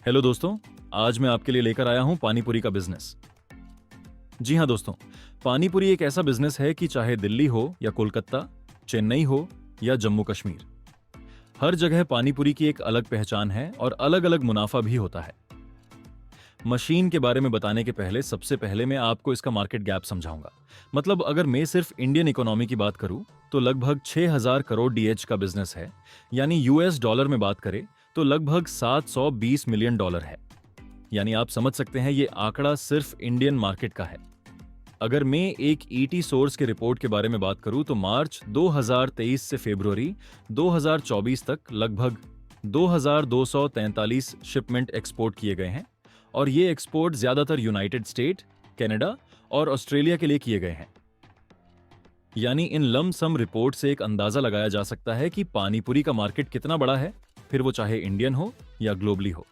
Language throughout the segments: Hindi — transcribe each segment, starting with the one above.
हेलो दोस्तों, आज मैं आपके लिए लेकर आया हूं पानीपुरी का बिजनेस। जी हां दोस्तों, पानीपुरी एक ऐसा बिजनेस है कि चाहे दिल्ली हो या कोलकाता, चेन्नई हो या जम्मू कश्मीर, हर जगह पानीपुरी की एक अलग पहचान है और अलग अलग मुनाफा भी होता है। मशीन के बारे में बताने के पहले सबसे पहले मैं आपको इसका मार्केट गैप समझाऊंगा। मतलब अगर मैं सिर्फ इंडियन इकोनॉमी की बात करूं तो लगभग 6000 करोड़ डीएच का बिजनेस है, यानी यूएस डॉलर में बात करें तो लगभग 720 मिलियन डॉलर है। यानी आप समझ सकते हैं ये आंकड़ा सिर्फ इंडियन मार्केट का है। अगर मैं एक ईटी सोर्स के रिपोर्ट के बारे में बात करूं तो मार्च 2023 से फरवरी 2024 तक लगभग 2243 शिपमेंट एक्सपोर्ट किए गए हैं और ये एक्सपोर्ट ज्यादातर यूनाइटेड स्टेट, कनाडा और ऑस्ट्रेलिया के लिए किए गए हैं। यानी इन लमसम रिपोर्ट से एक अंदाजा लगाया जा सकता है कि पानीपुरी का मार्केट कितना बड़ा है, फिर वो चाहे इंडियन हो या ग्लोबली हो।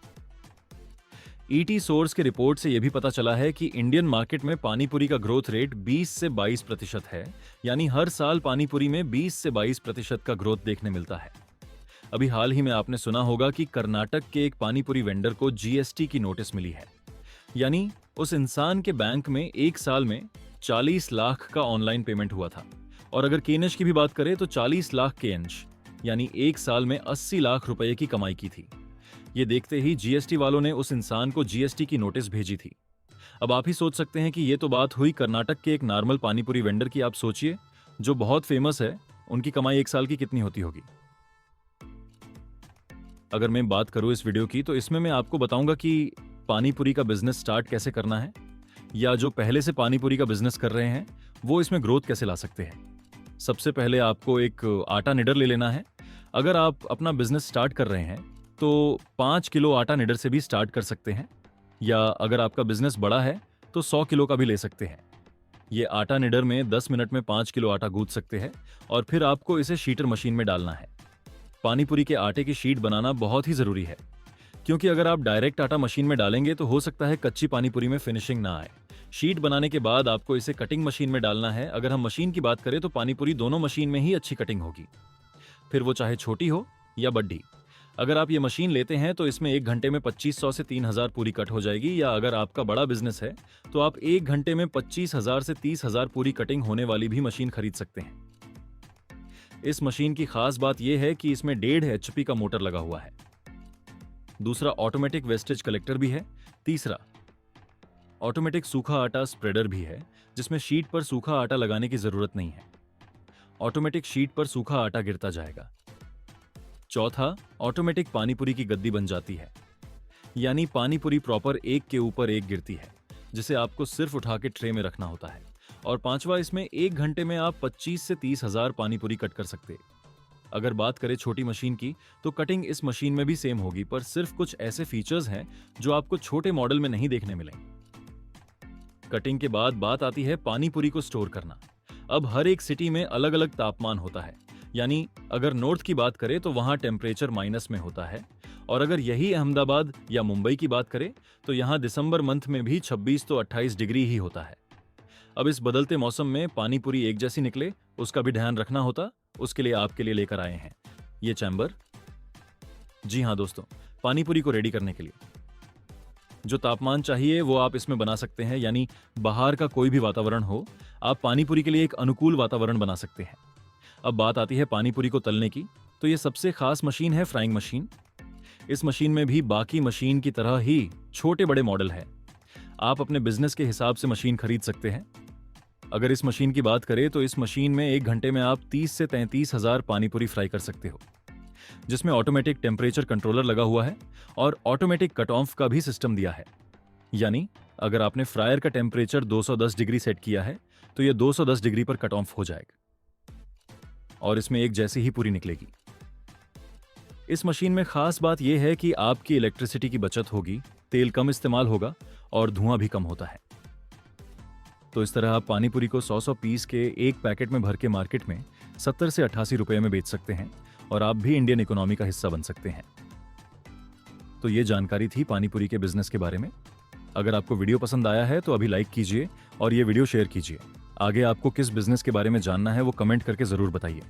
ईटी सोर्स के रिपोर्ट से यह भी पता चला है कि इंडियन मार्केट में पानीपुरी का ग्रोथ रेट 20 से 22% है, यानी हर साल पानीपुरी में 20 से 22% का ग्रोथ देखने मिलता है। अभी हाल ही में आपने सुना होगा कि कर्नाटक के एक पानीपुरी वेंडर को जीएसटी की नोटिस मिली है। यानी उस इंसान के बैंक में एक साल में 40 लाख का ऑनलाइन पेमेंट हुआ था। और अगर केएनएच की भी बात करें तो 40 लाख केएनएच, यानी एक साल में 80 लाख रुपए की कमाई की थी। ये देखते ही जीएसटी वालों ने उस इंसान को जीएसटी की नोटिस भेजी थी। अब आप ही सोच सकते हैं कि ये तो बात हुई कर्नाटक के एक नॉर्मल पानीपुरी वेंडर की। आप सोचिए, जो बहुत फेमस है, उनकी कमाई एक साल की कितनी होती होगी। अगर मैं बात करूं इस वीडियो की तो इसमें मैं आपको बताऊंगा कि पानीपुरी का बिजनेस स्टार्ट कैसे करना है, या जो पहले से पानीपुरी का बिजनेस कर रहे हैं वो इसमें ग्रोथ कैसे ला सकते हैं। सबसे पहले आपको एक आटा निडर ले लेना है। अगर आप अपना बिजनेस स्टार्ट कर रहे हैं तो 5 किलो आटा निडर से भी स्टार्ट कर सकते हैं, या अगर आपका बिजनेस बड़ा है तो 100 किलो का भी ले सकते हैं। ये आटा निडर में 10 मिनट में 5 किलो आटा गूंथ सकते हैं और फिर आपको इसे शीटर मशीन में डालना है। पानीपुरी के आटे की शीट बनाना बहुत ही जरूरी है, क्योंकि अगर आप डायरेक्ट आटा मशीन में डालेंगे तो हो सकता है कच्ची पानीपुरी में फिनिशिंग ना आए। शीट बनाने के बाद आपको इसे कटिंग मशीन में डालना है। अगर हम मशीन की बात करें तो पानीपुरी दोनों मशीन में ही अच्छी कटिंग होगी, फिर वो चाहे छोटी हो या बड़ी। अगर आप ये मशीन लेते हैं तो इसमें 1 घंटे में 2500 से 3000 पूरी कट हो जाएगी, या अगर आपका बड़ा बिजनेस है तो आप 1 घंटे में 25,000 से 30,000 पूरी कटिंग होने वाली भी मशीन खरीद सकते हैं। इस मशीन की खास बात यह है कि इसमें 1.5 HP का मोटर लगा हुआ है। दूसरा, ऑटोमेटिक वेस्टेज कलेक्टर भी है। तीसरा, ऑटोमेटिक सूखा आटा स्प्रेडर भी है, जिसमें शीट पर सूखा आटा लगाने की जरूरत नहीं है। ऑटोमेटिक शीट पर सूखा आटा गिरता जाएगा। चौथा, ऑटोमेटिक पानीपुरी की गद्दी बन जाती है, यानी पानीपुरी प्रॉपर एक के ऊपर एक गिरती है, जिसे आपको सिर्फ उठा के ट्रे में रखना होता है। और पांचवा, इसमें 1 घंटे में आप 25 से 30,000 पानीपुरी कट कर सकते हैं। अगर बात करें छोटी मशीन की तो कटिंग इस मशीन में भी सेम होगी, पर सिर्फ कुछ ऐसे फीचर्स हैं जो आपको छोटे मॉडल में नहीं देखने मिलेंगे। कटिंग के बाद बात आती है पानीपुरी को स्टोर करना। अब हर एक सिटी में अलग अलग तापमान होता है, यानी अगर नॉर्थ की बात करें तो वहां टेम्परेचर माइनस में होता है, और अगर यही अहमदाबाद या मुंबई की बात करें तो यहां दिसंबर मंथ में भी 26 तो 28 डिग्री ही होता है। अब इस बदलते मौसम में पानीपुरी एक जैसी निकले, उसका भी ध्यान रखना होता। उसके लिए आपके लिए लेकर आए हैं ये चैम्बर। जी हाँ दोस्तों, पानीपुरी को रेडी करने के लिए जो तापमान चाहिए वो आप इसमें बना सकते हैं, यानी बाहर का कोई भी वातावरण हो, आप पानीपुरी के लिए एक अनुकूल वातावरण बना सकते हैं। अब बात आती है पानीपुरी को तलने की, तो ये सबसे खास मशीन है फ्राइंग मशीन। इस मशीन में भी बाकी मशीन की तरह ही छोटे बड़े मॉडल है। आप अपने बिजनेस के हिसाब से मशीन खरीद सकते हैं। अगर इस मशीन की बात करें तो इस मशीन में 1 घंटे में आप 30 से 33,000 पानीपुरी फ्राई कर सकते हो, जिसमें ऑटोमेटिक टेम्परेचर कंट्रोलर लगा हुआ है और ऑटोमेटिक कट ऑफ का भी सिस्टम दिया है। यानी अगर आपने फ्रायर का टेम्परेचर 210 डिग्री सेट किया है तो यह 210 डिग्री पर कट ऑफ हो जाएगा और इसमें एक जैसी ही पूरी निकलेगी। इस मशीन में खास बात यह है कि आपकी इलेक्ट्रिसिटी की बचत होगी, तेल कम इस्तेमाल होगा और धुआं भी कम होता है। तो इस तरह आप पानीपुरी को 100 पीस के एक पैकेट में भर के मार्केट में 70 से 88 रुपए में बेच सकते हैं और आप भी इंडियन इकोनॉमी का हिस्सा बन सकते हैं। तो ये जानकारी थी पानीपुरी के बिजनेस के बारे में। अगर आपको वीडियो पसंद आया है तो अभी लाइक कीजिए और ये वीडियो शेयर कीजिए। आगे आपको किस बिजनेस के बारे में जानना है वो कमेंट करके जरूर बताइए।